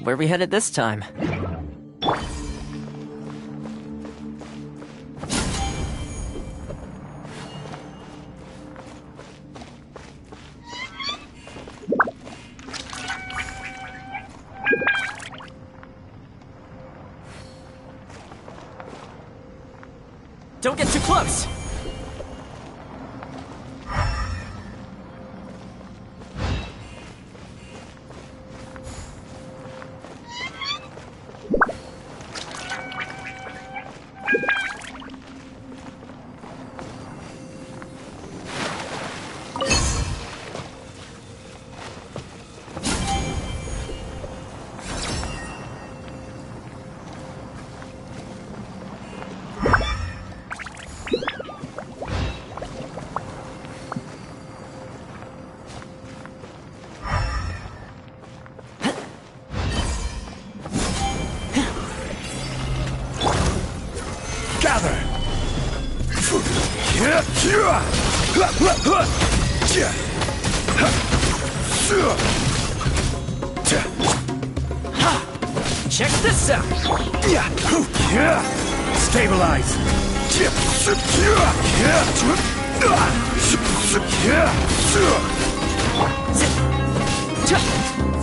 Where are we headed this time? Don't get too close! Check this out! Stabilize!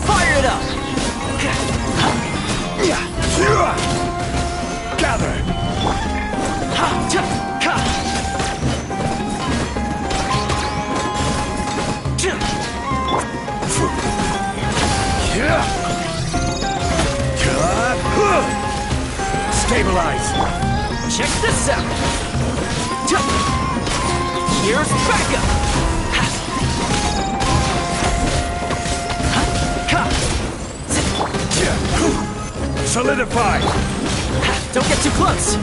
Fire it up! Gather! Stabilize! Check this out! Here's backup! Solidify! Don't get too close!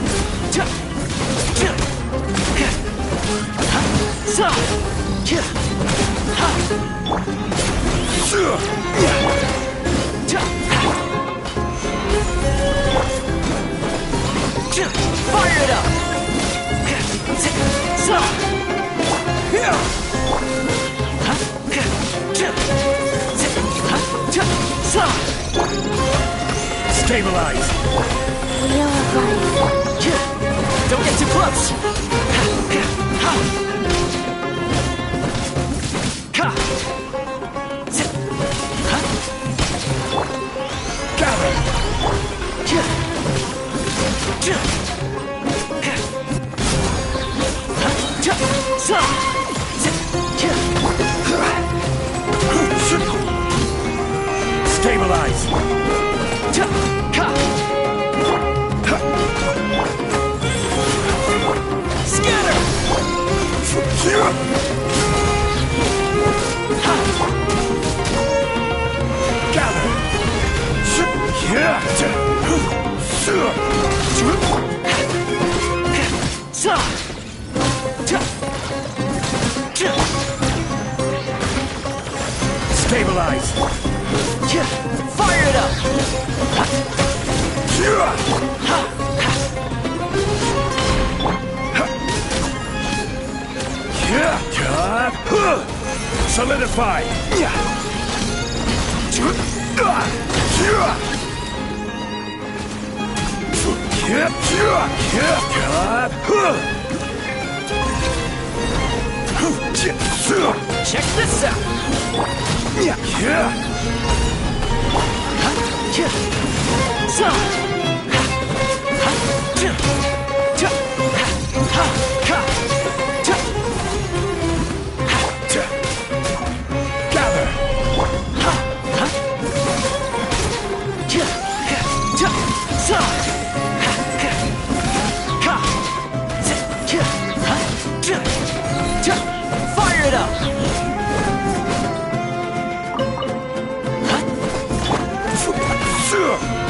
Fire it up! Stabilize! Wheel of life. Don't get too close! Gather! Stabilize! Scatter! Gather! Stabilize! Fire it up! Solidify! Check this out! Gather! Fire it up!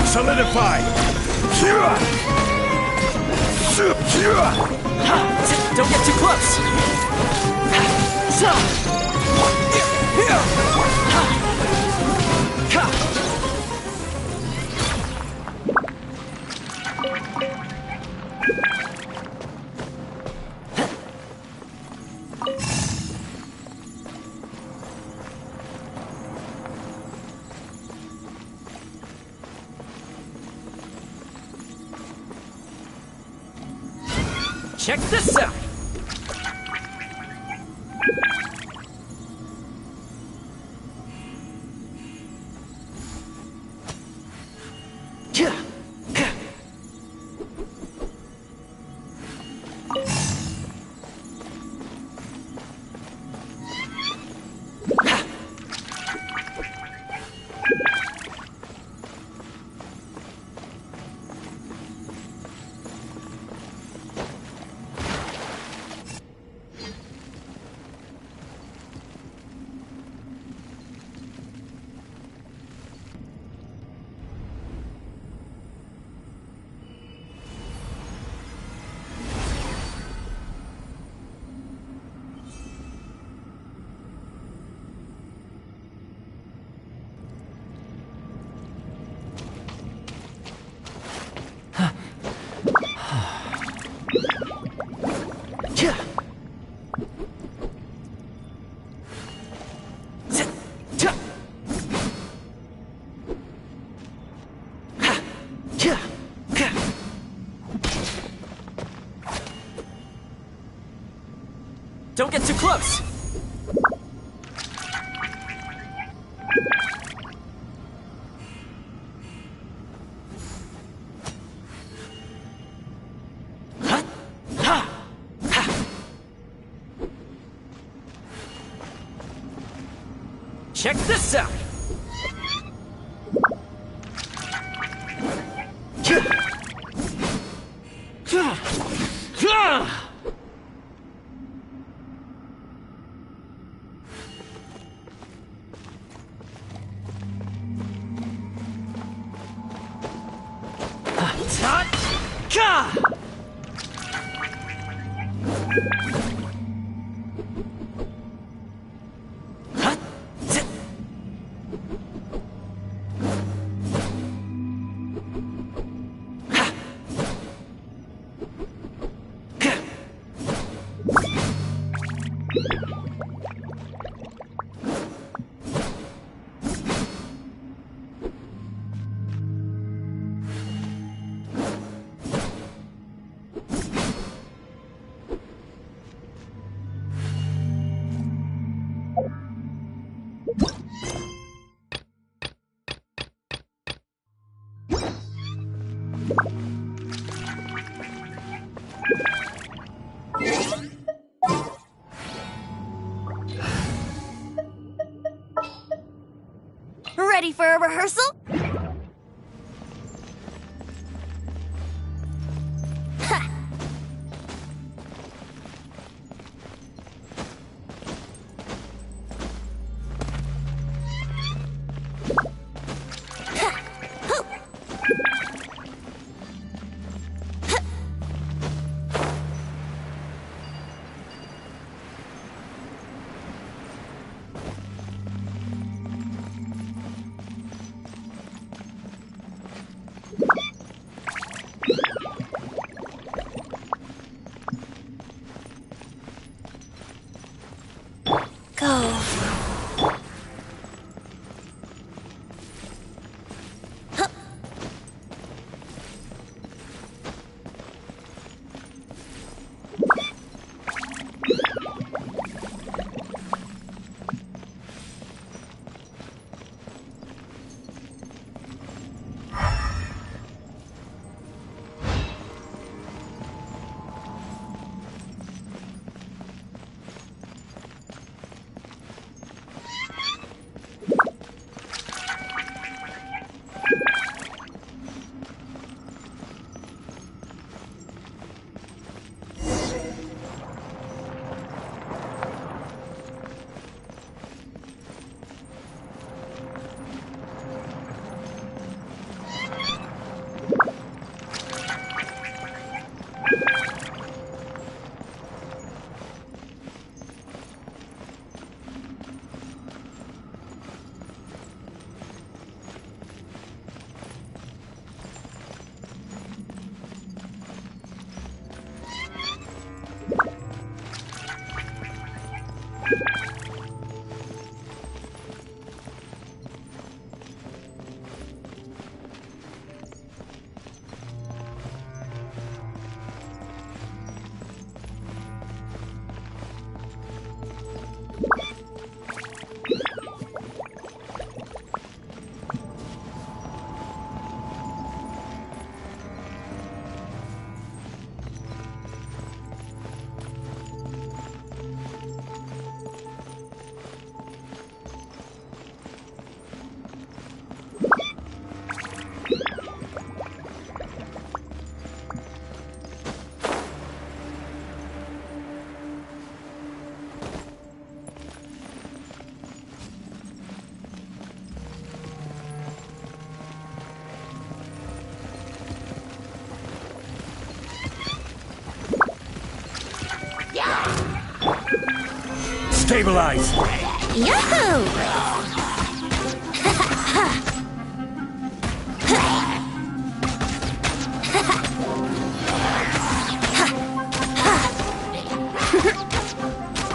Solidify! Don't get too close! Check this out! Don't get too close! Check this out! Ready for a rehearsal? Go. Stabilize! Yahoo!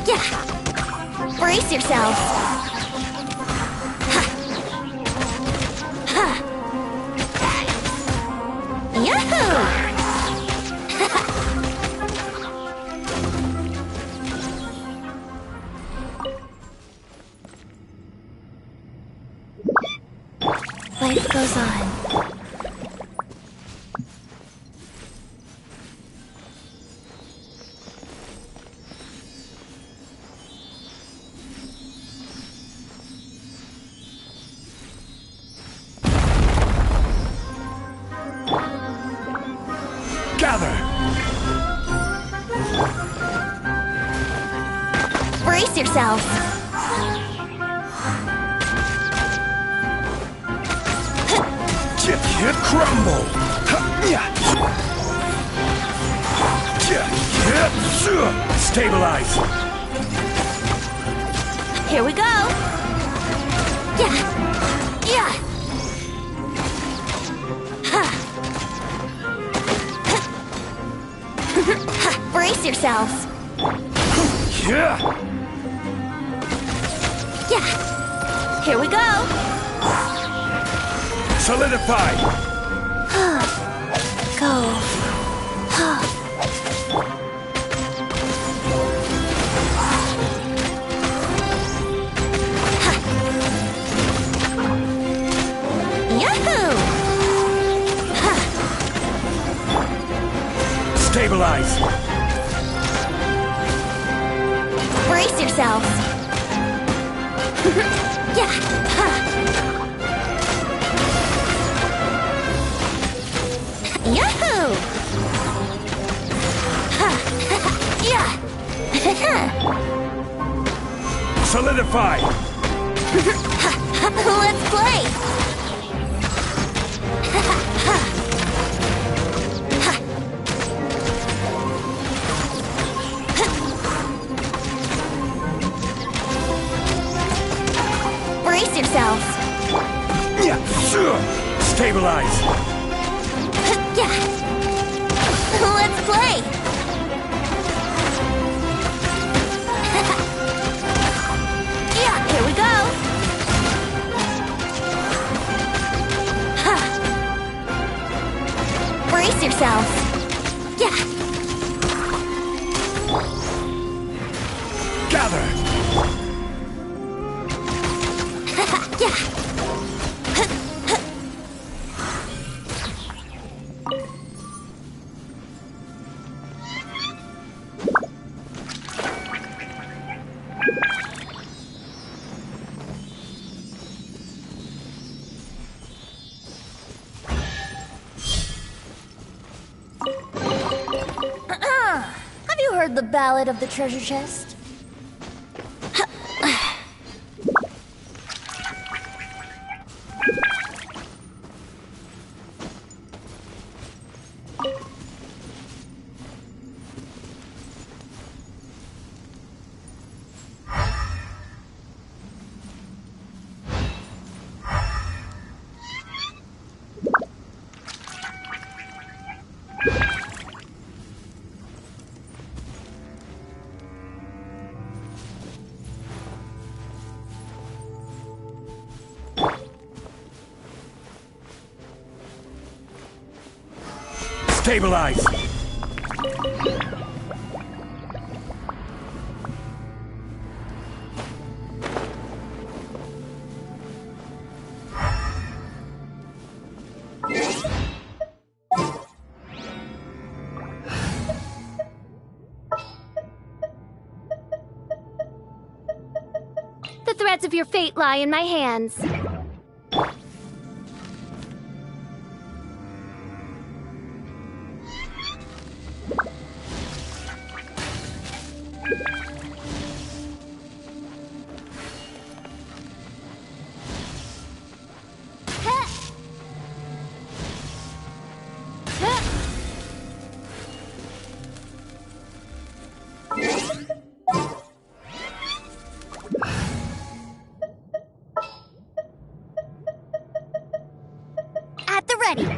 Yeah! Brace yourselves! Yahoo! Life goes on. Gather! Brace yourselves! Get crumble! Stabilize! Here we go! Yeah! Yeah! Brace yourselves! Yeah! Yeah! Here we go! Solidify! Go! Yahoo! Stabilize! Brace yourselves! Yeah! Yahoo! Yeah! Solidify! Let's play! Brace yourselves! Stabilize! Yeah! Let's play! Yeah, here we go! Brace yourselves! Yeah! Gather! Yeah! Have you heard the ballad of the treasure chest? Stabilize! threads of your fate lie in my hands. At the ready.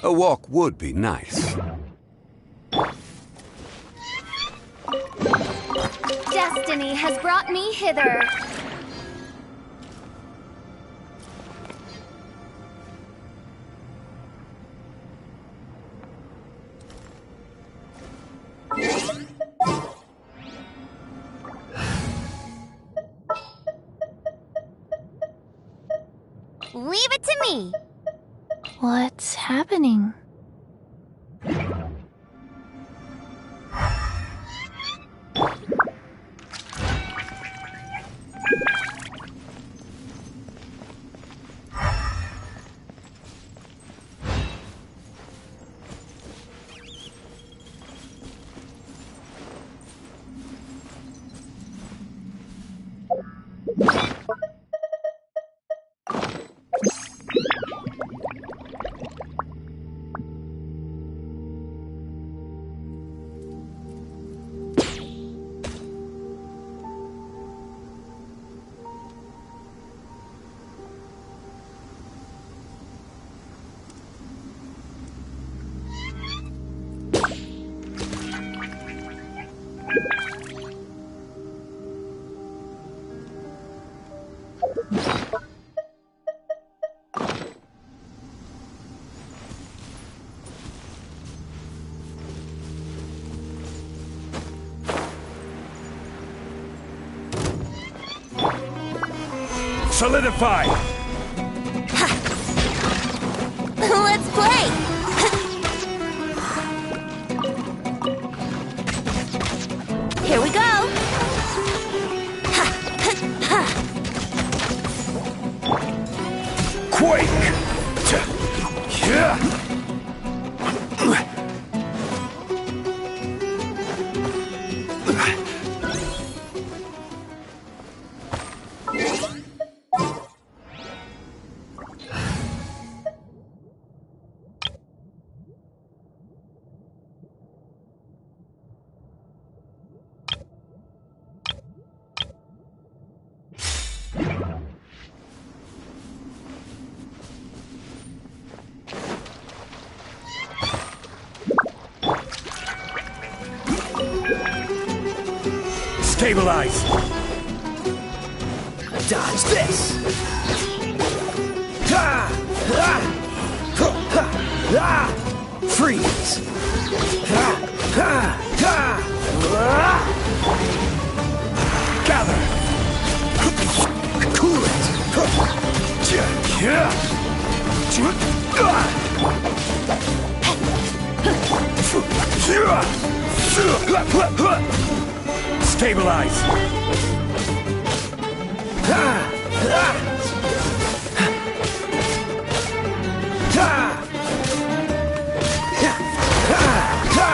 A walk would be nice. Destiny has brought me hither. Leave it to me. What's happening? Solidify! Let's play. Here we go. Quake! Yeah! Stabilize! Dodge this! Freeze! Gather! Cool it! Stabilize!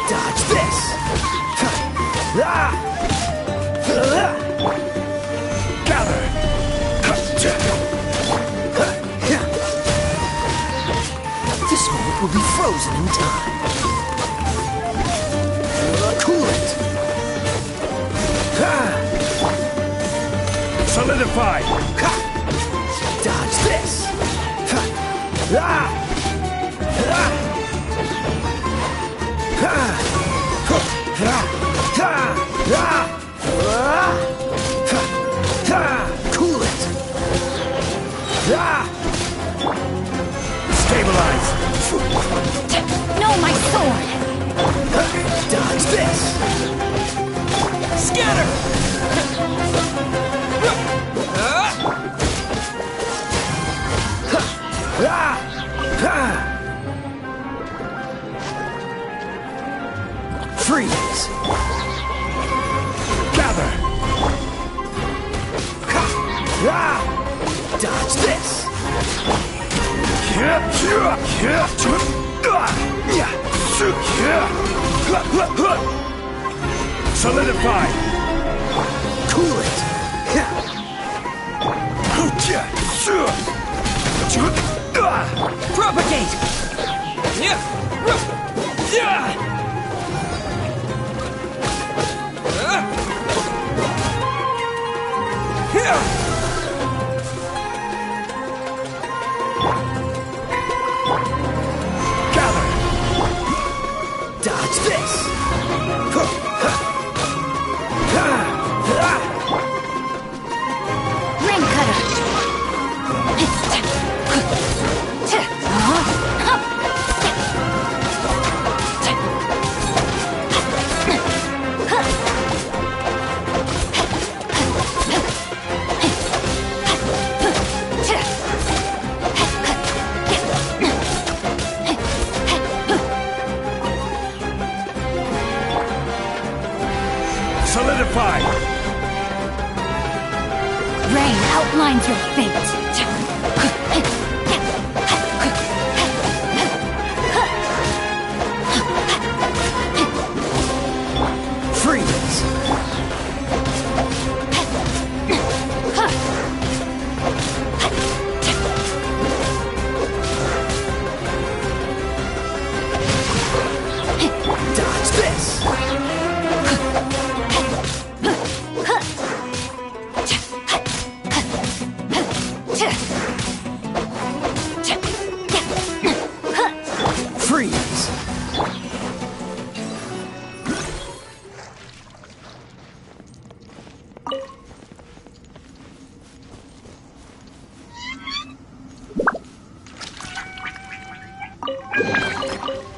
Dodge this! Gather! will be frozen in time. Cool it. Solidify! Dodge this. Cool it. Stabilize! No, my sword! Dodge this. Scatter. Freeze. Gather! Dodge this. Solidify! Cool it. Propagate. Gather! Dodge this. Ring cutter! Solidify! Rain outlines your fate. Freeze. Dodge this. Freeze.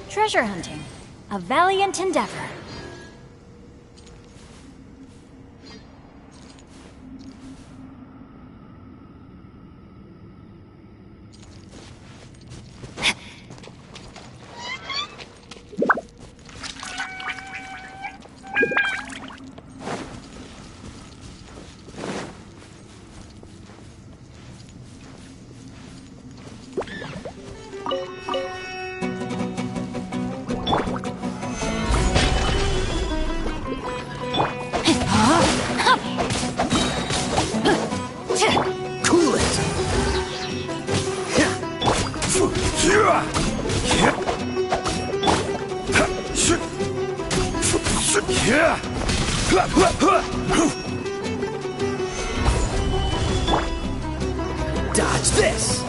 Treasure hunting. A valiant endeavor. Cool it. Dodge this.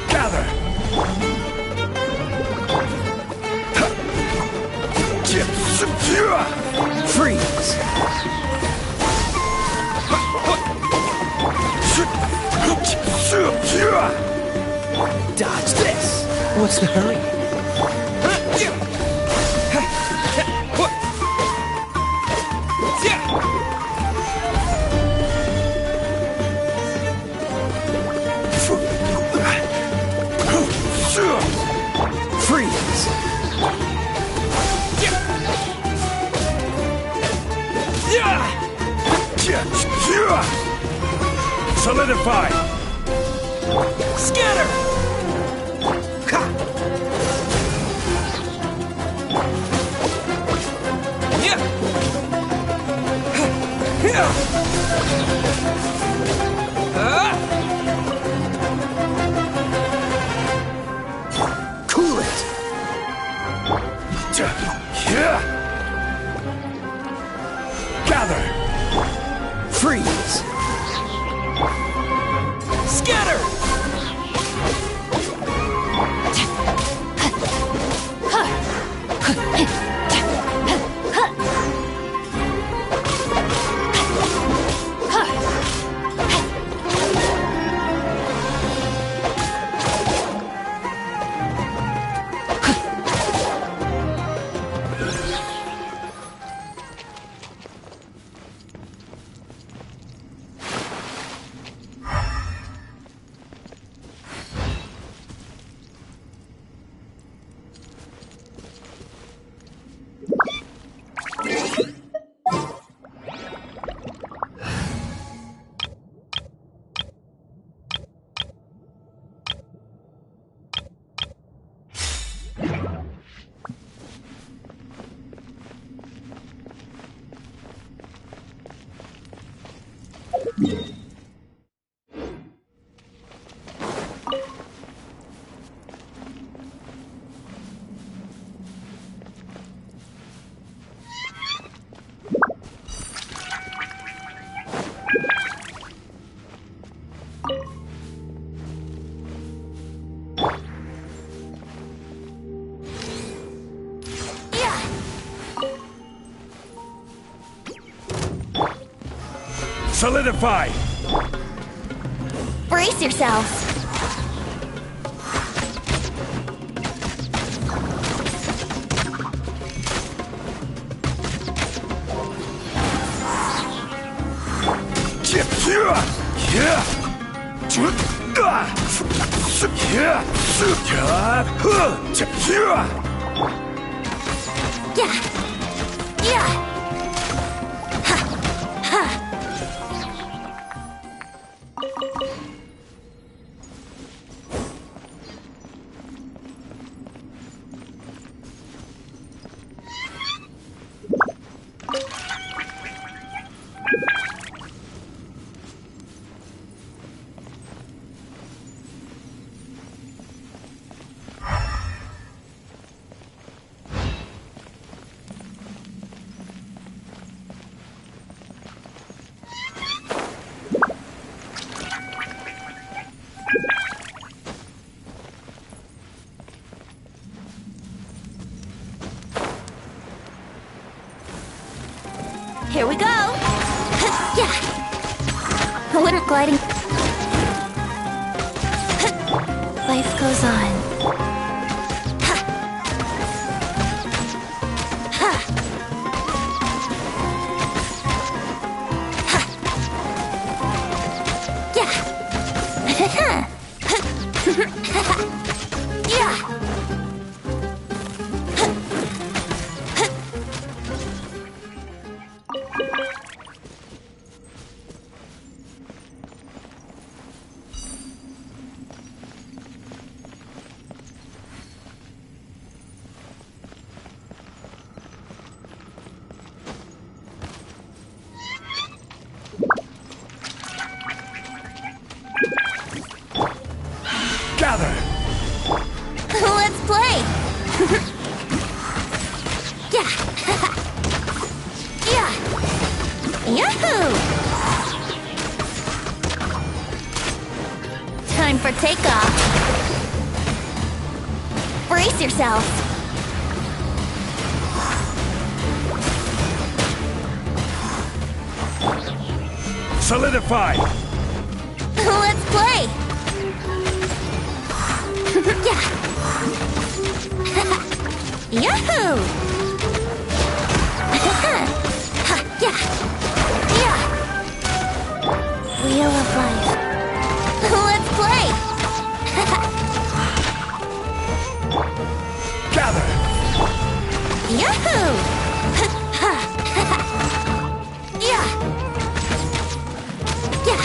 Gather! Freeze. Dodge this. What's the hurry? Freeze. Solidify! Scatter! Ha! Yeah! Yeah! Cool it! Yeah! Gather! Freeze! Scatter! Solidify! Brace yourselves. Yeah. Yeah. Ha. Ha. Here we go! Yeah! Water gliding. Life goes on. Gather! Let's play! Yeah! Yeah! Yahoo! Time for takeoff. Brace yourself. Solidify! Let's play! Yeah! Yahoo! Yeah! Yeah! Wheel of life. Let's play! Gather! Yahoo! Yeah! Yeah!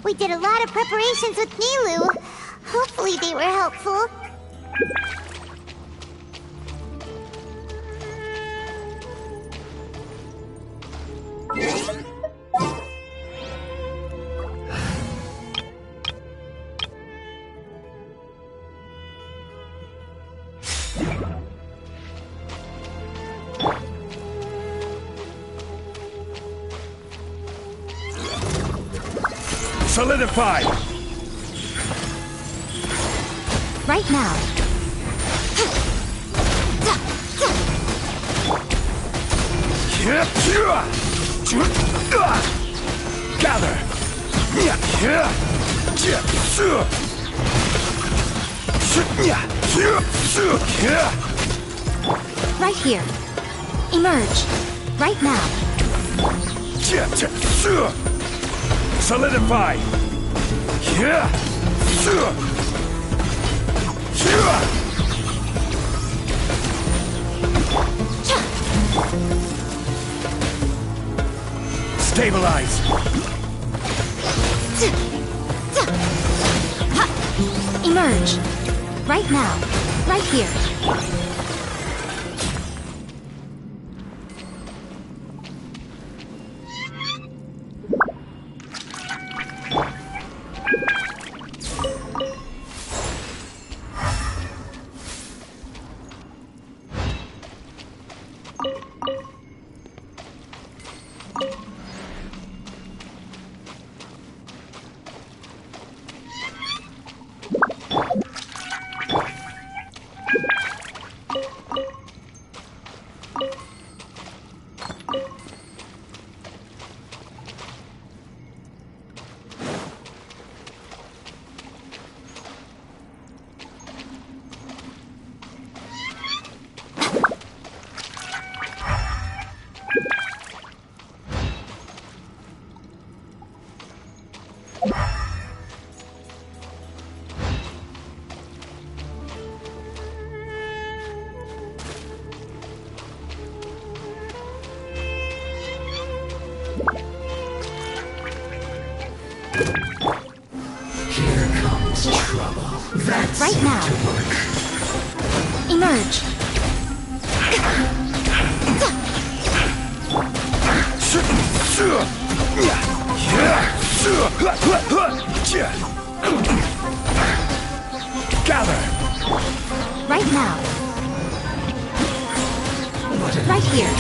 We did a lot of preparations with Nilu. Hopefully they were helpful. Solidify! Right now. Gather! Right here. Emerge. Right now. Solidify! Stabilize! Emerge. Right now. Right here. Right now. Emerge. Gather! Right now. Right here.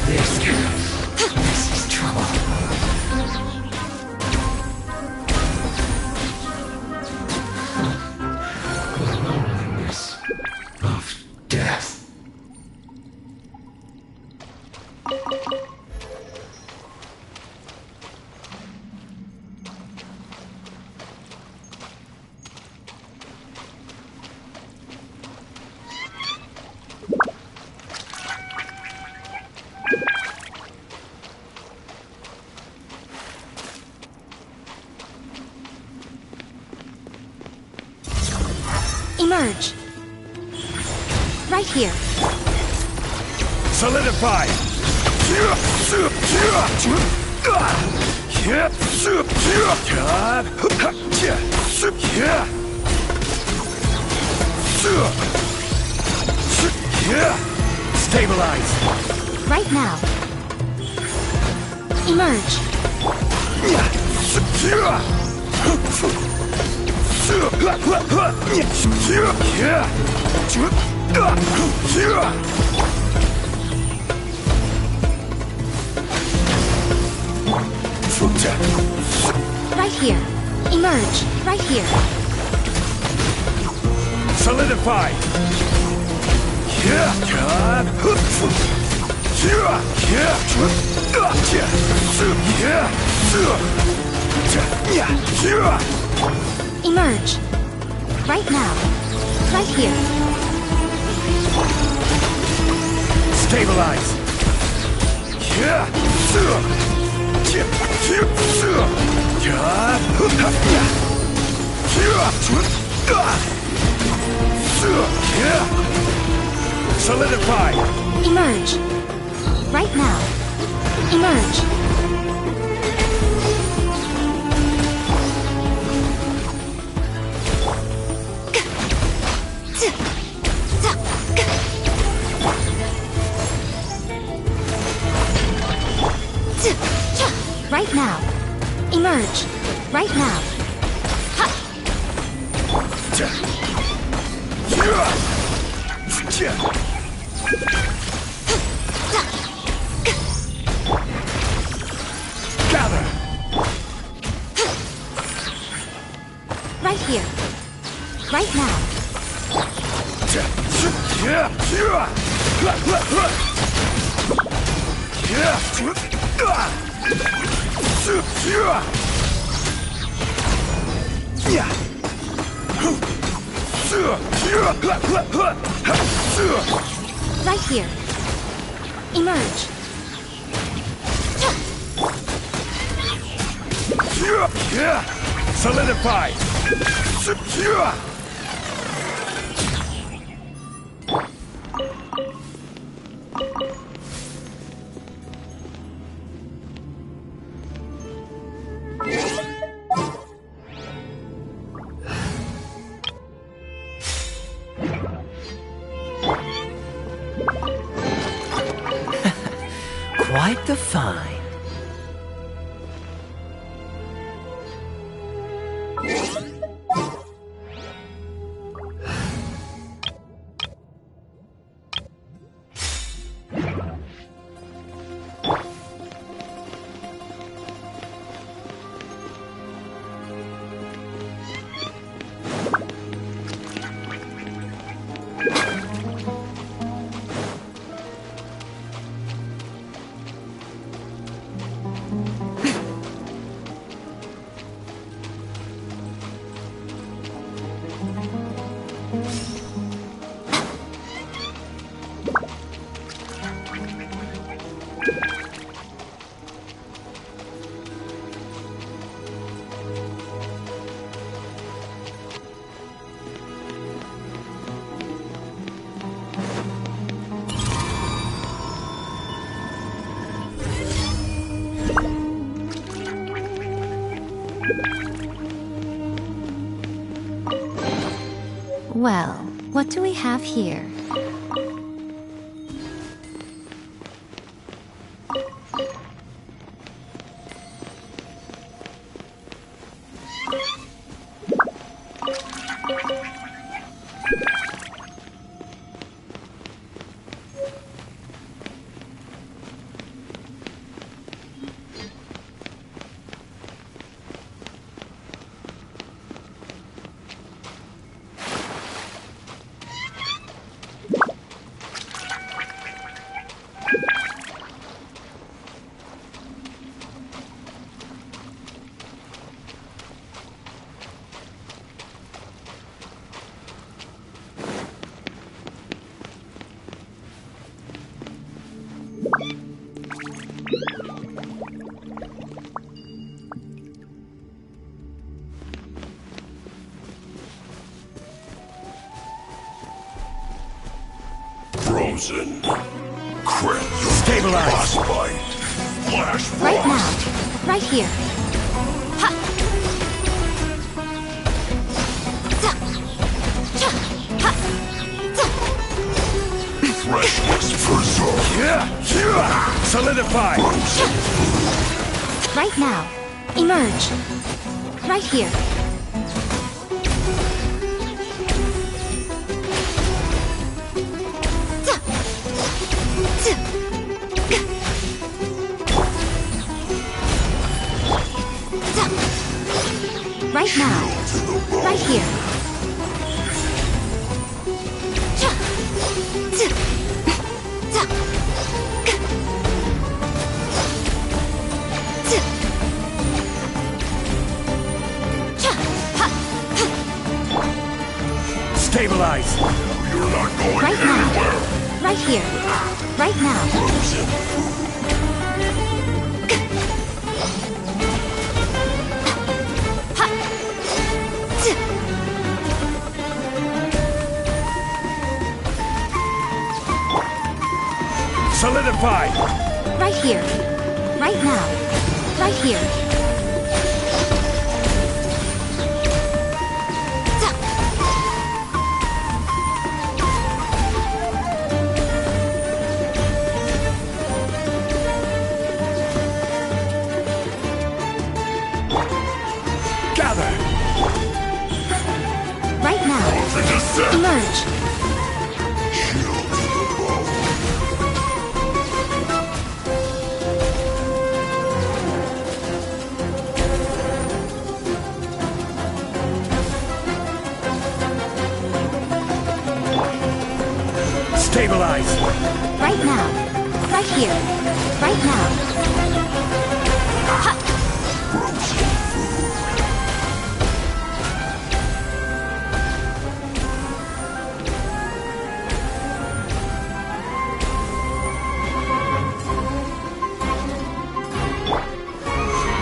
This is trouble. The loneliness of death. Emerge. Right here. Solidify! Stabilize! Right now. Emerge. Right here. Emerge. Right here. Solidify! Emerge. Right now. Right here. Stabilize! Solidify! Emerge. Right now. Emerge. Right now. Emerge. Right now. Gather! Right here. Right now. Right here. Emerge. Solidify! Quite the find. Well, what do we have here? Frozen. Crit. Stabilize. Frostbite. Flash Right frost. now. Right here. Ha! Ta! Cha! Ha! Ta! Freshness preserved. Solidify! Right now. Emerge. Right here. Ta! Ta! Ta! Right now. Right here. Cha! Ta! Ta! Stabilize! You're not going Right now. anywhere. Right here. Right now. Frozen. Ha! Tsk! Solidify! Right here. Right now. Right here. Gather! Right now. The descent. Emerge. Chill to the bone. Stabilize! Right now. Right here. Right now. Frozen food.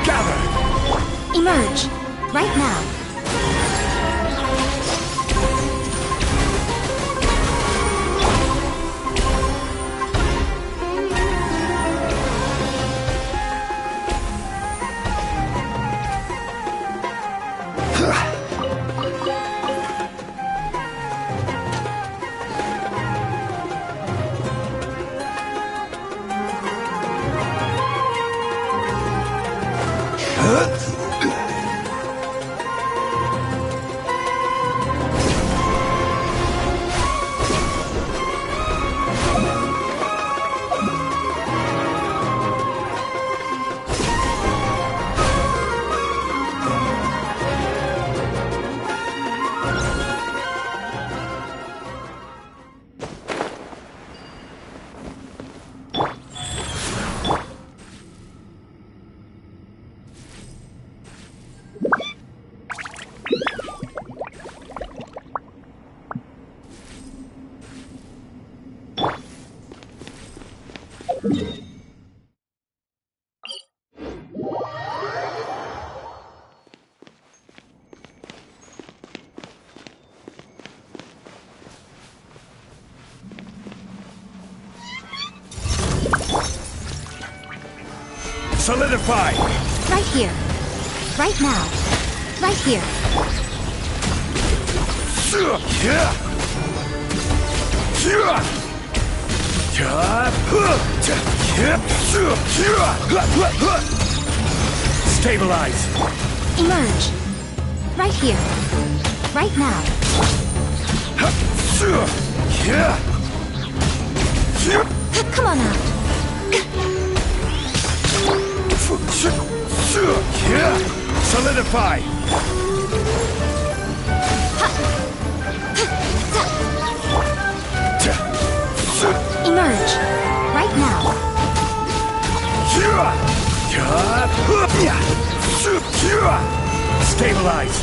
Gather! Emerge. Right now. Solidify! Right here. Right now. Right here. Stabilize! Emerge. Right here. Right now. Come on out. Solidify! Emerge. Right now. Stabilize!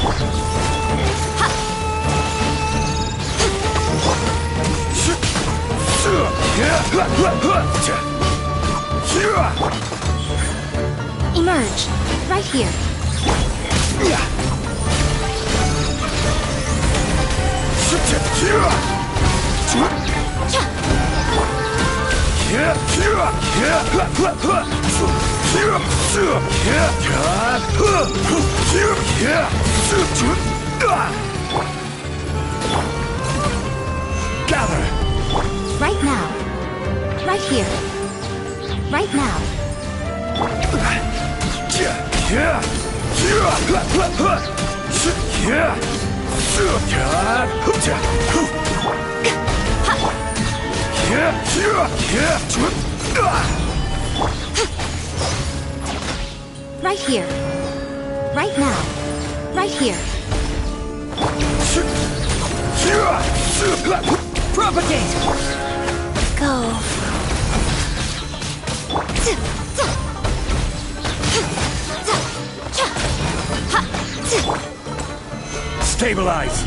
Emerge. Right here. Gather! Right now. Right here. Right now. Right here. Right now. Right here. Propagate! Go. Stabilize!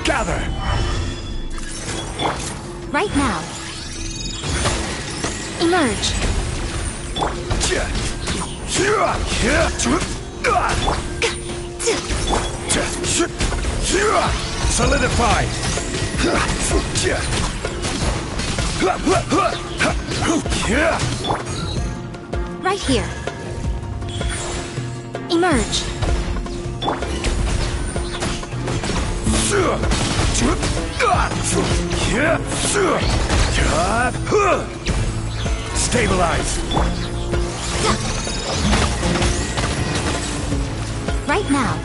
Gather! Right now. Emerge. Solidify! Right here. Emerge. Stabilize! Right now.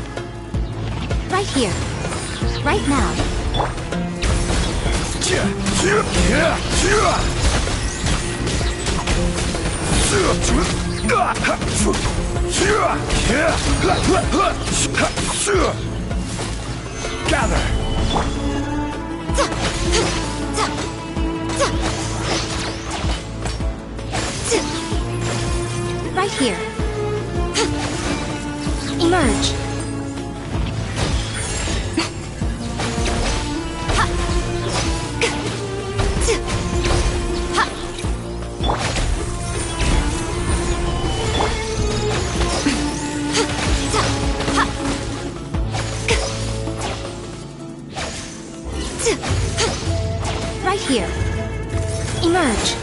Right here. Right now. Gather! Right here. Emerge. Right here. Emerge.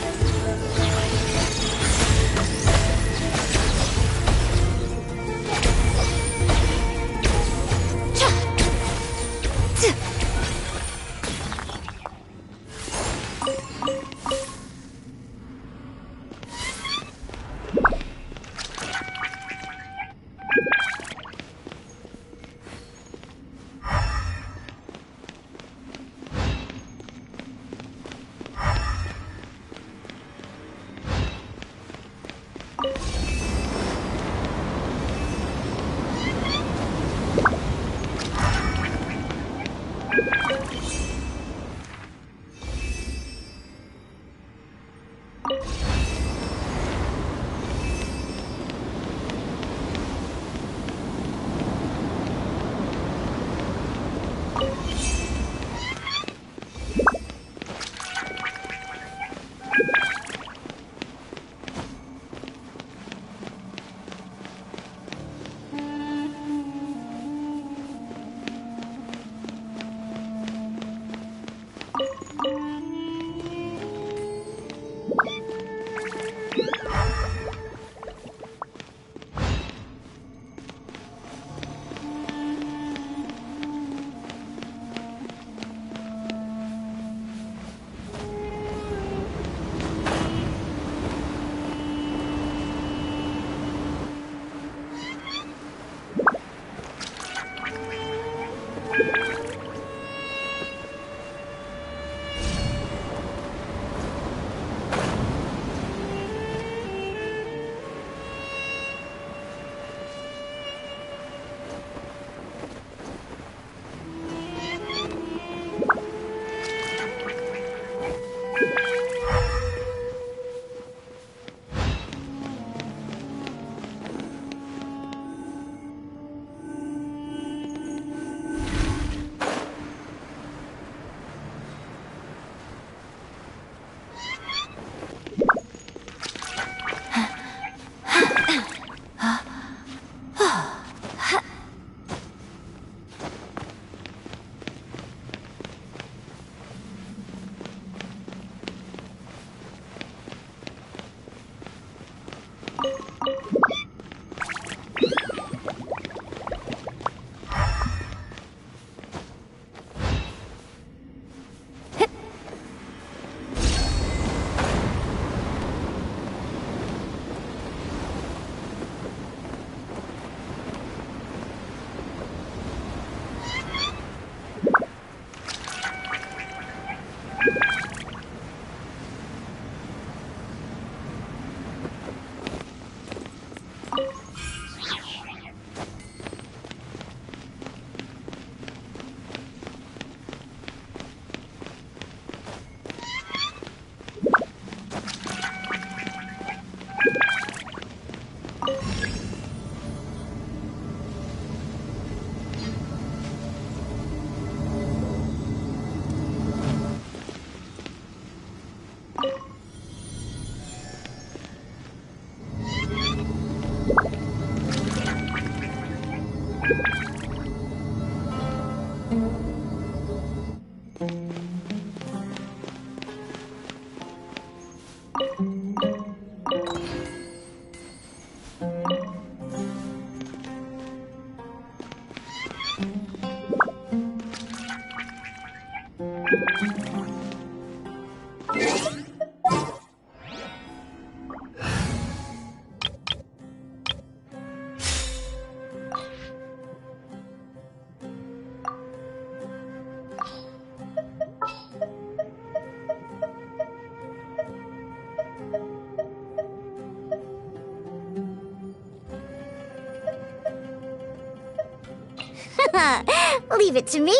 Leave it to me.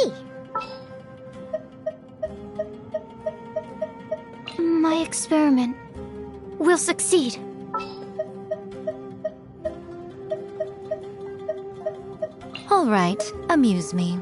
My experiment will succeed. All right, amuse me.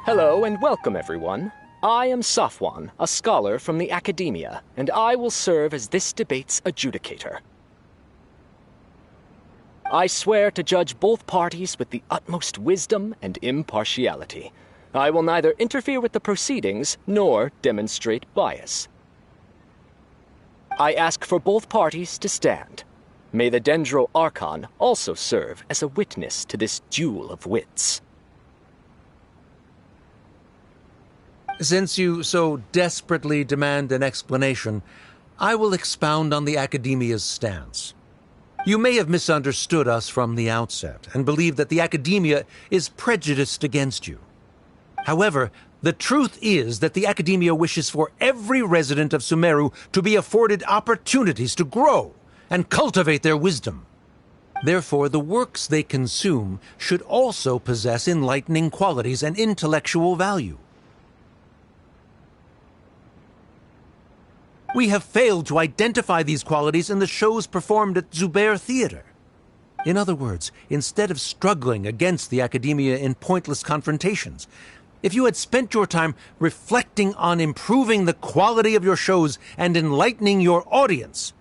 Hello and welcome, everyone. I am Safwan, a scholar from the Academia, and I will serve as this debate's adjudicator. I swear to judge both parties with the utmost wisdom and impartiality. I will neither interfere with the proceedings nor demonstrate bias. I ask for both parties to stand. May the Dendro Archon also serve as a witness to this duel of wits. Since you so desperately demand an explanation, I will expound on the Academia's stance. You may have misunderstood us from the outset and believe that the Academia is prejudiced against you. However, the truth is that the Academia wishes for every resident of Sumeru to be afforded opportunities to grow and cultivate their wisdom. Therefore, the works they consume should also possess enlightening qualities and intellectual value. We have failed to identify these qualities in the shows performed at Sumeru Theater. In other words, instead of struggling against the Academia in pointless confrontations, if you had spent your time reflecting on improving the quality of your shows and enlightening your audience,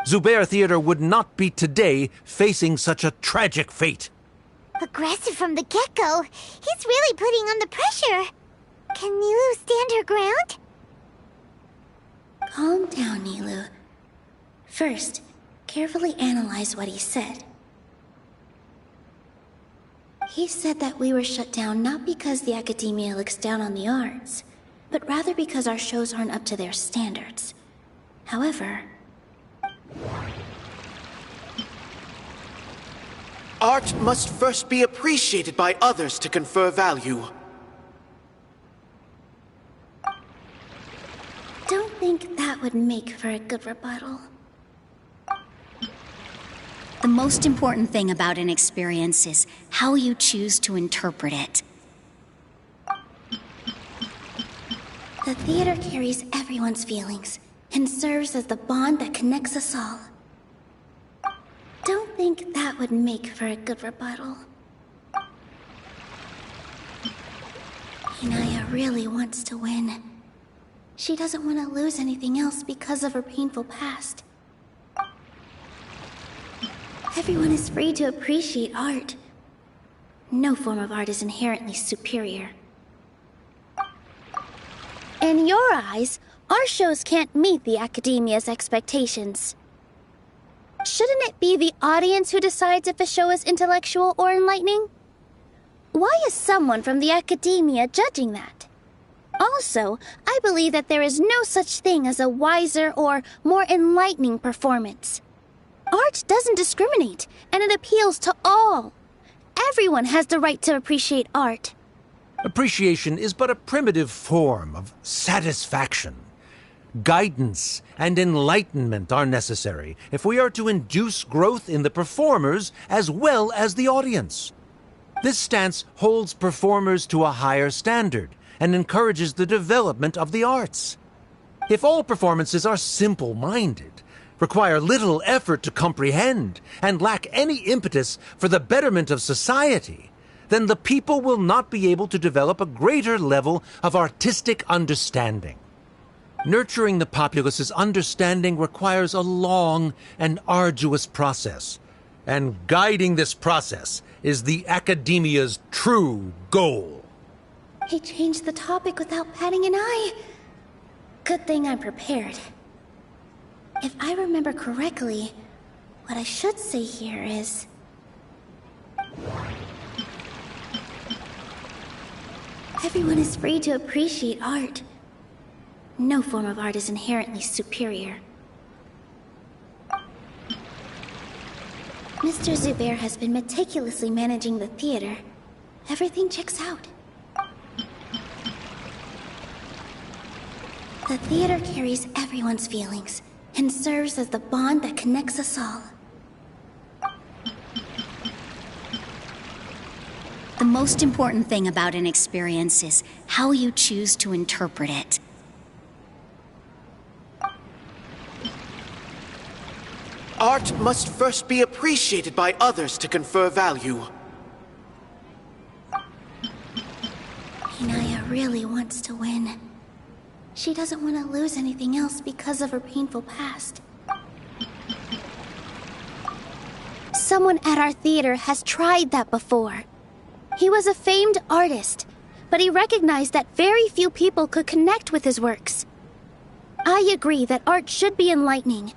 Sumeru Theater would not be today facing such a tragic fate. Aggressive from the get-go. He's really putting on the pressure. Can Nilu stand her ground? Calm down, Nilu. First, carefully analyze what he said. He said that we were shut down not because the Academia looks down on the arts, but rather because our shows aren't up to their standards. However... Art must first be appreciated by others to confer value. Don't think that would make for a good rebuttal. The most important thing about an experience is how you choose to interpret it. The theater carries everyone's feelings and serves as the bond that connects us all. Don't think that would make for a good rebuttal. Inaya really wants to win. She doesn't want to lose anything else because of her painful past. Everyone is free to appreciate art. No form of art is inherently superior. In your eyes, our shows can't meet the Academia's expectations. Shouldn't it be the audience who decides if a show is intellectual or enlightening? Why is someone from the Academia judging that? Also, I believe that there is no such thing as a wiser or more enlightening performance. Art doesn't discriminate, and it appeals to all. Everyone has the right to appreciate art. Appreciation is but a primitive form of satisfaction. Guidance and enlightenment are necessary if we are to induce growth in the performers as well as the audience. This stance holds performers to a higher standard and encourages the development of the arts. If all performances are simple-minded, require little effort to comprehend, and lack any impetus for the betterment of society, then the people will not be able to develop a greater level of artistic understanding. Nurturing the populace's understanding requires a long and arduous process, and guiding this process is the Academia's true goal. He changed the topic without batting an eye. Good thing I'm prepared. If I remember correctly, what I should say here is... Everyone is free to appreciate art. No form of art is inherently superior. Mr. Zubair has been meticulously managing the theater. Everything checks out. The theater carries everyone's feelings and serves as the bond that connects us all. The most important thing about an experience is how you choose to interpret it. Art must first be appreciated by others to confer value. Inaya really wants to win. She doesn't want to lose anything else because of her painful past. Someone at our theater has tried that before. He was a famed artist, but he recognized that very few people could connect with his works. I agree that art should be enlightening,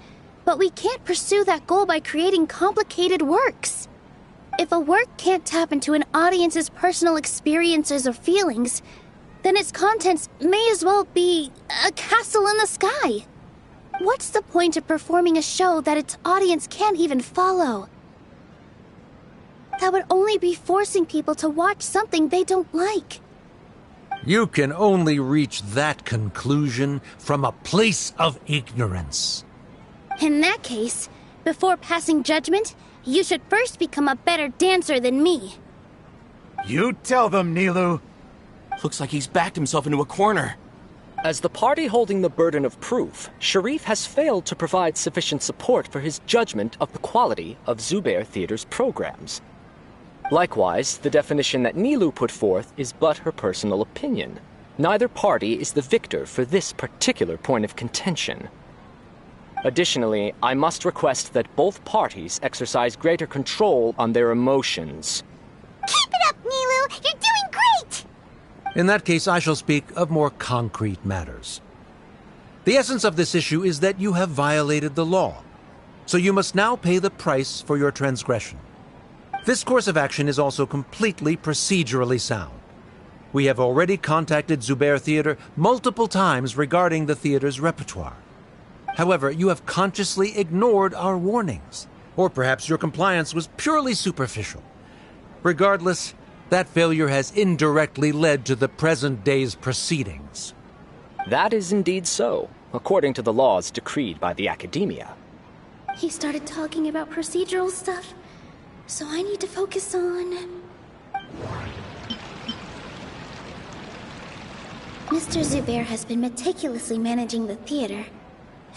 but we can't pursue that goal by creating complicated works. If a work can't tap into an audience's personal experiences or feelings, then its contents may as well be a castle in the sky. What's the point of performing a show that its audience can't even follow? That would only be forcing people to watch something they don't like. You can only reach that conclusion from a place of ignorance. In that case, before passing judgment, you should first become a better dancer than me. You tell them, Nilu. Looks like he's backed himself into a corner. As the party holding the burden of proof, Sharif has failed to provide sufficient support for his judgment of the quality of Zubair Theater's programs. Likewise, the definition that Nilu put forth is but her personal opinion. Neither party is the victor for this particular point of contention. Additionally, I must request that both parties exercise greater control on their emotions. Keep it up, Nilu! You're doing great! In that case, I shall speak of more concrete matters. The essence of this issue is that you have violated the law, so you must now pay the price for your transgression. This course of action is also completely procedurally sound. We have already contacted Zubair Theater multiple times regarding the theater's repertoire. However, you have consciously ignored our warnings, or perhaps your compliance was purely superficial. Regardless, that failure has indirectly led to the present day's proceedings. That is indeed so, according to the laws decreed by the Academia. He started talking about procedural stuff, so I need to focus on... Mr. Zubair has been meticulously managing the theater.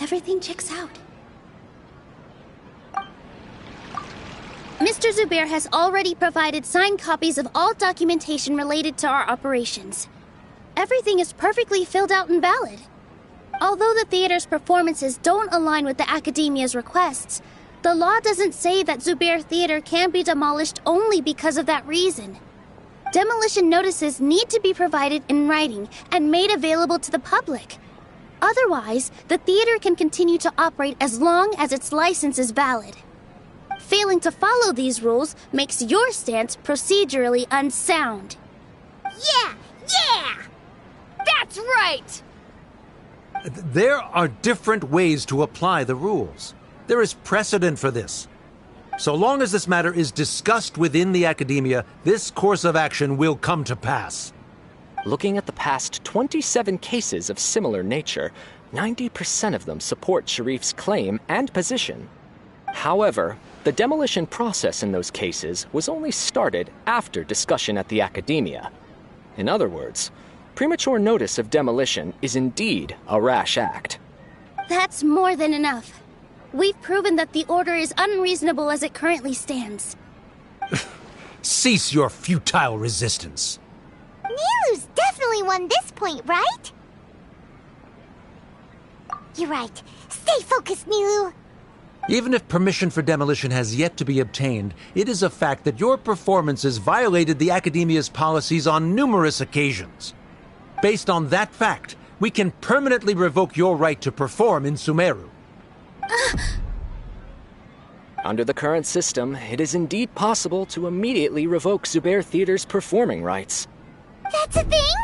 Everything checks out. Mr. Zubair has already provided signed copies of all documentation related to our operations. Everything is perfectly filled out and valid. Although the theater's performances don't align with the Academia's requests, the law doesn't say that Zubair Theater can be demolished only because of that reason. Demolition notices need to be provided in writing and made available to the public. Otherwise, the theater can continue to operate as long as its license is valid. Failing to follow these rules makes your stance procedurally unsound. Yeah! Yeah! That's right! There are different ways to apply the rules. There is precedent for this. So long as this matter is discussed within the Academia, this course of action will come to pass. Looking at the past 27 cases of similar nature, 90% of them support Sharif's claim and position. However, the demolition process in those cases was only started after discussion at the Academia. In other words, premature notice of demolition is indeed a rash act. That's more than enough. We've proven that the order is unreasonable as it currently stands. Cease your futile resistance. Nilu's definitely won this point, right? You're right. Stay focused, Nilu. Even if permission for demolition has yet to be obtained, it is a fact that your performances violated the Academia's policies on numerous occasions. Based on that fact, we can permanently revoke your right to perform in Sumeru. Under the current system, it is indeed possible to immediately revoke Zubair Theater's performing rights. That's a thing?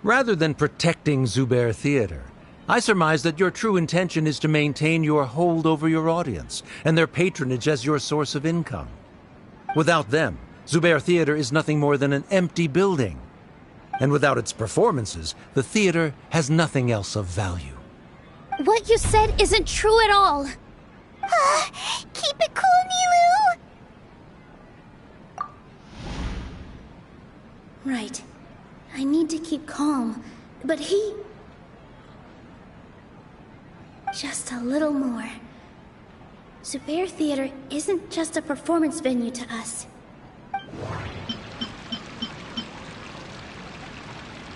Rather than protecting Zubair Theater, I surmise that your true intention is to maintain your hold over your audience and their patronage as your source of income. Without them, Zubair Theater is nothing more than an empty building. And without its performances, the theater has nothing else of value. What you said isn't true at all. Keep it cool, Nilu! Right. I need to keep calm, but he... Just a little more. Zubair Theater isn't just a performance venue to us.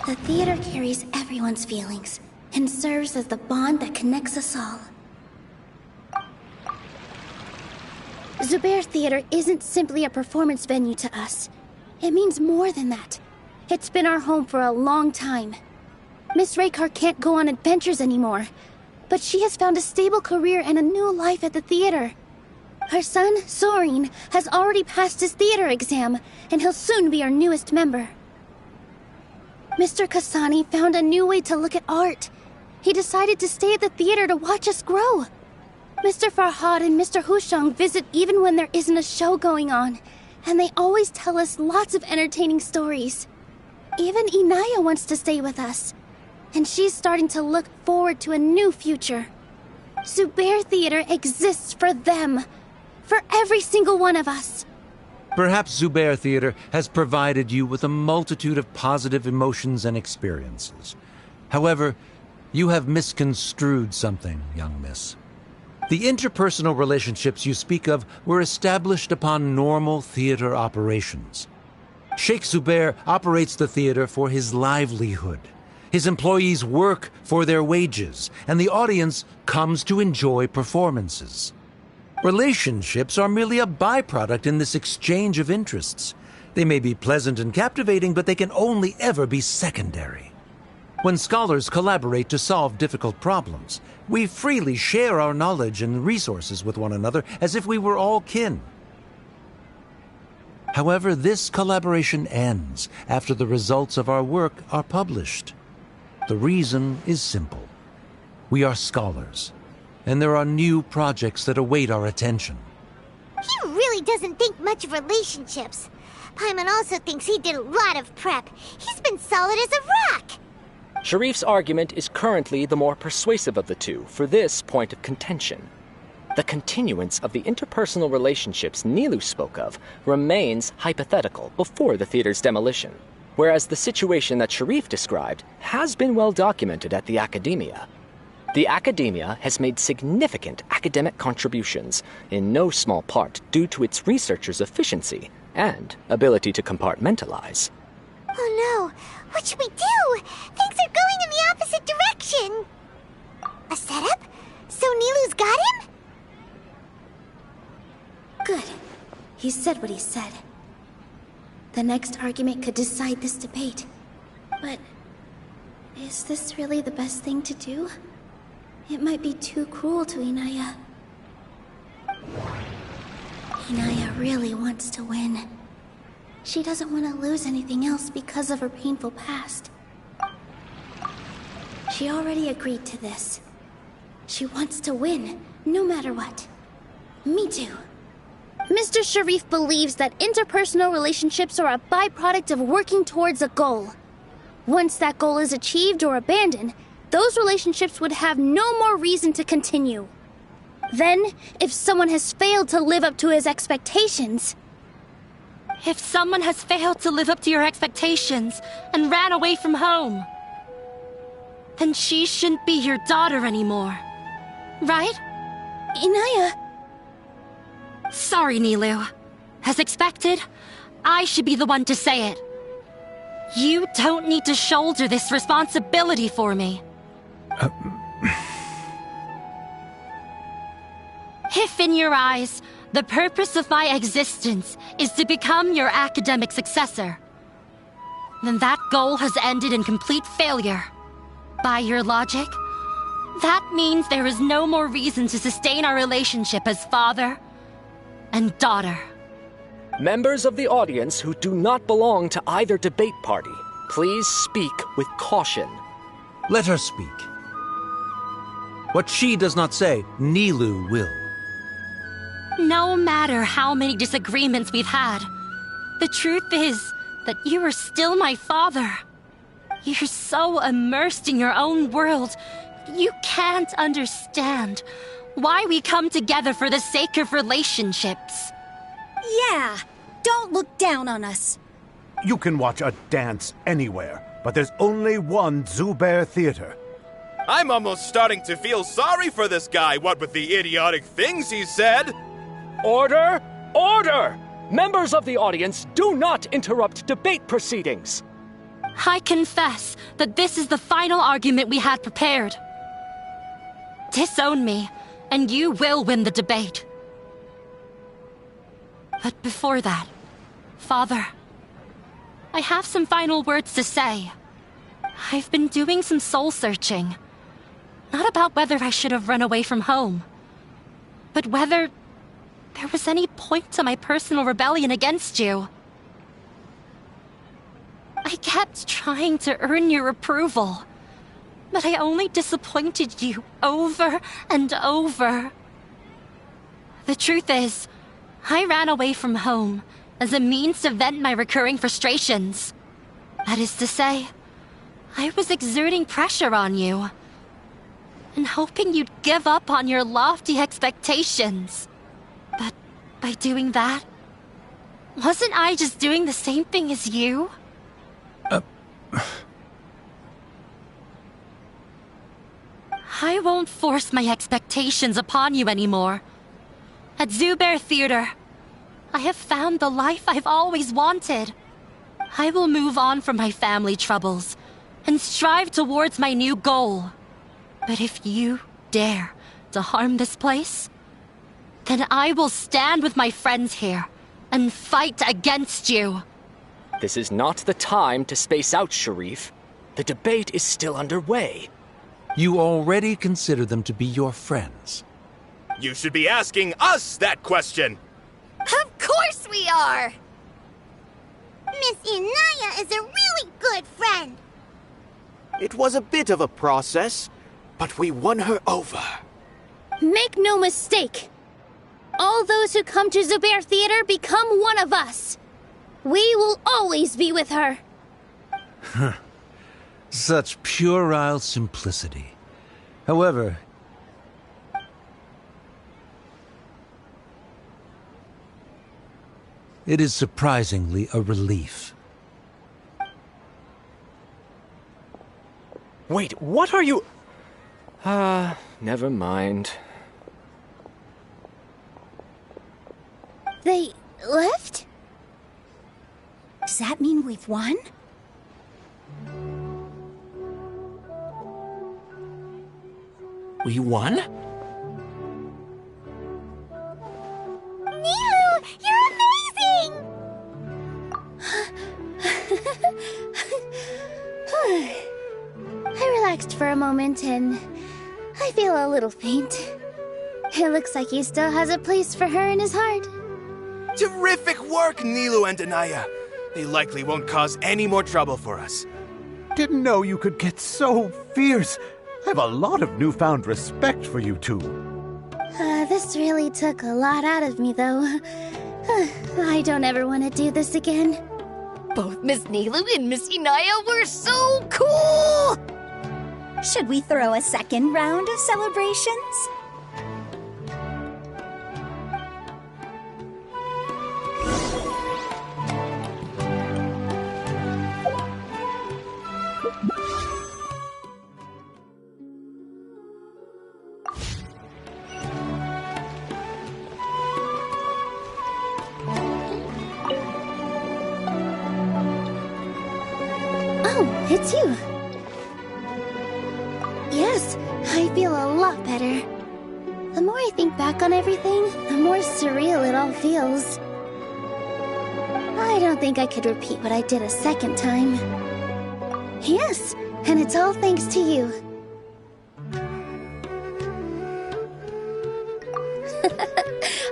The theater carries everyone's feelings and serves as the bond that connects us all. Zubair Theater isn't simply a performance venue to us. It means more than that. It's been our home for a long time. Miss Raykar can't go on adventures anymore, but she has found a stable career and a new life at the theater. Her son, Soren, has already passed his theater exam, and he'll soon be our newest member. Mr. Kasani found a new way to look at art. He decided to stay at the theater to watch us grow. Mr. Farhad and Mr. Hushang visit even when there isn't a show going on, and they always tell us lots of entertaining stories. Even Inaya wants to stay with us, and she's starting to look forward to a new future. Zubair Theater exists for them, for every single one of us. Perhaps Zubair Theater has provided you with a multitude of positive emotions and experiences. However, you have misconstrued something, young miss. The interpersonal relationships you speak of were established upon normal theater operations. Sheikh Zubair operates the theater for his livelihood. His employees work for their wages, and the audience comes to enjoy performances. Relationships are merely a byproduct in this exchange of interests. They may be pleasant and captivating, but they can only ever be secondary. When scholars collaborate to solve difficult problems, we freely share our knowledge and resources with one another as if we were all kin. However, this collaboration ends after the results of our work are published. The reason is simple. We are scholars, and there are new projects that await our attention. He really doesn't think much of relationships. Paimon also thinks he did a lot of prep. He's been solid as a rock. Sharif's argument is currently the more persuasive of the two for this point of contention. The continuance of the interpersonal relationships Nilu spoke of remains hypothetical before the theater's demolition, whereas the situation that Sharif described has been well documented at the Academia. The Academia has made significant academic contributions, in no small part due to its researchers' efficiency and ability to compartmentalize. Oh no! What should we do? Things are going in the opposite direction! A setup? So Nilu's got him? Good. He said what he said. The next argument could decide this debate. But is this really the best thing to do? It might be too cruel to Inaya. Inaya really wants to win. She doesn't want to lose anything else because of her painful past. She already agreed to this. She wants to win, no matter what. Me too. Mr. Sharif believes that interpersonal relationships are a byproduct of working towards a goal. Once that goal is achieved or abandoned, those relationships would have no more reason to continue. Then, if someone has failed to live up to his expectations... If someone has failed to live up to your expectations and ran away from home, then she shouldn't be your daughter anymore. Right? Inaya... Sorry, Nilu. As expected, I should be the one to say it. You don't need to shoulder this responsibility for me. If in your eyes, the purpose of my existence is to become your academic successor, then that goal has ended in complete failure. By your logic, that means there is no more reason to sustain our relationship as father and daughter. Members of the audience who do not belong to either debate party, please speak with caution. Let her speak. What she does not say, Nilu will. No matter how many disagreements we've had, the truth is that you are still my father. You're so immersed in your own world, you can't understand why we come together for the sake of relationships. Yeah, don't look down on us. You can watch a dance anywhere, but there's only one Zubair Theater. I'm almost starting to feel sorry for this guy, what with the idiotic things he said. Order! Order! Members of the audience, do not interrupt debate proceedings. I confess that this is the final argument we had prepared. Disown me, and you will win the debate. But before that, Father, I have some final words to say. I've been doing some soul-searching. Not about whether I should have run away from home, but whether there was any point to my personal rebellion against you. I kept trying to earn your approval, but I only disappointed you over and over. The truth is, I ran away from home as a means to vent my recurring frustrations. That is to say, I was exerting pressure on you, and hoping you'd give up on your lofty expectations. But by doing that, wasn't I just doing the same thing as you? I won't force my expectations upon you anymore. At Zubehr Theater, I have found the life I've always wanted. I will move on from my family troubles and strive towards my new goal. But if you dare to harm this place, then I will stand with my friends here and fight against you. This is not the time to space out, Sharif. The debate is still underway. You already consider them to be your friends. You should be asking us that question! Of course we are! Miss Inaya is a really good friend. It was a bit of a process, but we won her over. Make no mistake. All those who come to Zubehr Theater become one of us. We will always be with her. Such puerile simplicity. However, it is surprisingly a relief. Wait, what are you... never mind. They left? Does that mean we've won? We won? Nilu, you're amazing! I relaxed for a moment and I feel a little faint. It looks like he still has a place for her in his heart. Terrific work, Nilu and Anaya. They likely won't cause any more trouble for us. Didn't know you could get so fierce. I have a lot of newfound respect for you two. This really took a lot out of me, though. I don't ever want to do this again. Both Miss Nilu and Miss Inaya were so cool! Should we throw a second round of celebrations? Oh, it's you. Yes, I feel a lot better. The more I think back on everything, the more surreal it all feels. I don't think I could repeat what I did a second time. Yes, and it's all thanks to you.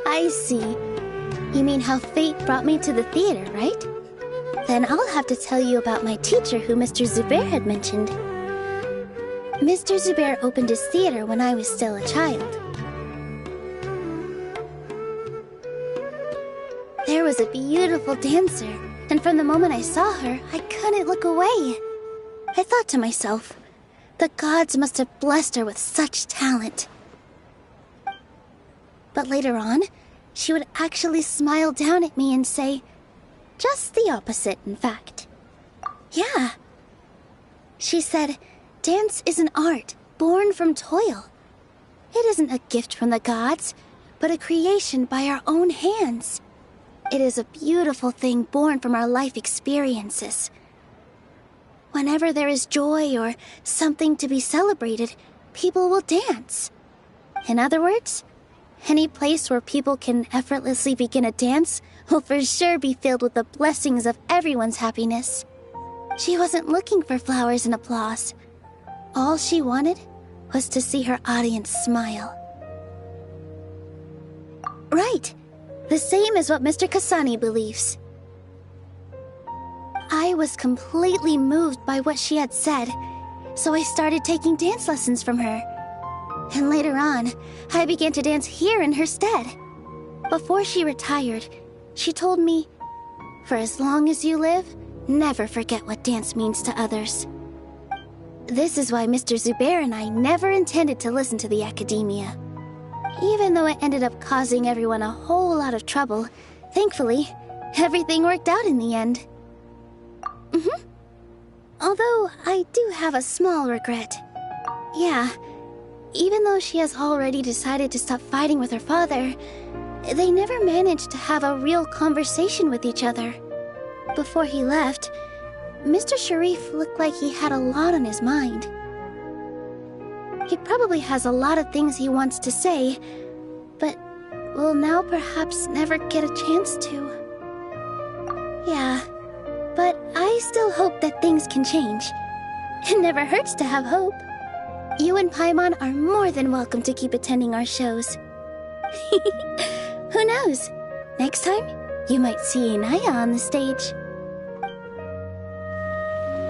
I see. You mean how fate brought me to the theater, right? Then I'll have to tell you about my teacher who Mr. Zubehr had mentioned. Mr. Zubehr opened his theater when I was still a child. There was a beautiful dancer, and from the moment I saw her, I couldn't look away. I thought to myself, the gods must have blessed her with such talent. But later on, she would actually smile down at me and say, just the opposite, in fact. Yeah. She said, dance is an art born from toil. It isn't a gift from the gods, but a creation by our own hands. It is a beautiful thing born from our life experiences. Whenever there is joy or something to be celebrated, people will dance. In other words, any place where people can effortlessly begin a dance will for sure be filled with the blessings of everyone's happiness. She wasn't looking for flowers and applause. All she wanted was to see her audience smile. Right. The same as what Mr. Kasani believes. I was completely moved by what she had said, so I started taking dance lessons from her. And later on, I began to dance here in her stead. Before she retired, she told me, "For as long as you live, never forget what dance means to others." This is why Mr. Zubair and I never intended to listen to the academia. Even though it ended up causing everyone a whole lot of trouble, thankfully, everything worked out in the end. Although, I do have a small regret. Yeah, even though she has already decided to stop fighting with her father, they never managed to have a real conversation with each other. Before he left, Mr. Sharif looked like he had a lot on his mind. He probably has a lot of things he wants to say, but will now perhaps never get a chance to. Yeah, but I still hope that things can change. It never hurts to have hope. You and Paimon are more than welcome to keep attending our shows. Who knows? Next time, you might see Inaya on the stage.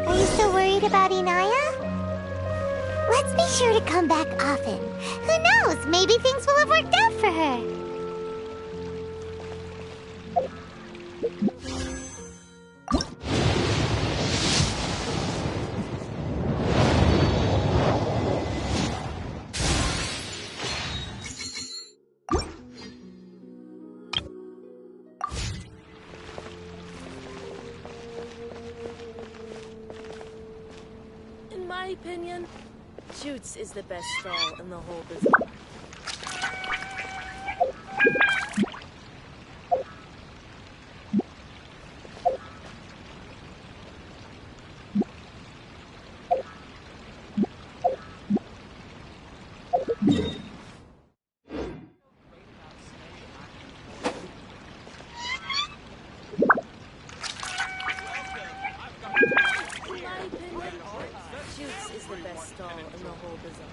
Are you still worried about Inaya? Let's be sure to come back often. Who knows? Maybe things will have worked out for her. In my opinion, Shoots is the best stall in the whole business. In my opinion, Shoots is the best stall in the whole bazaar.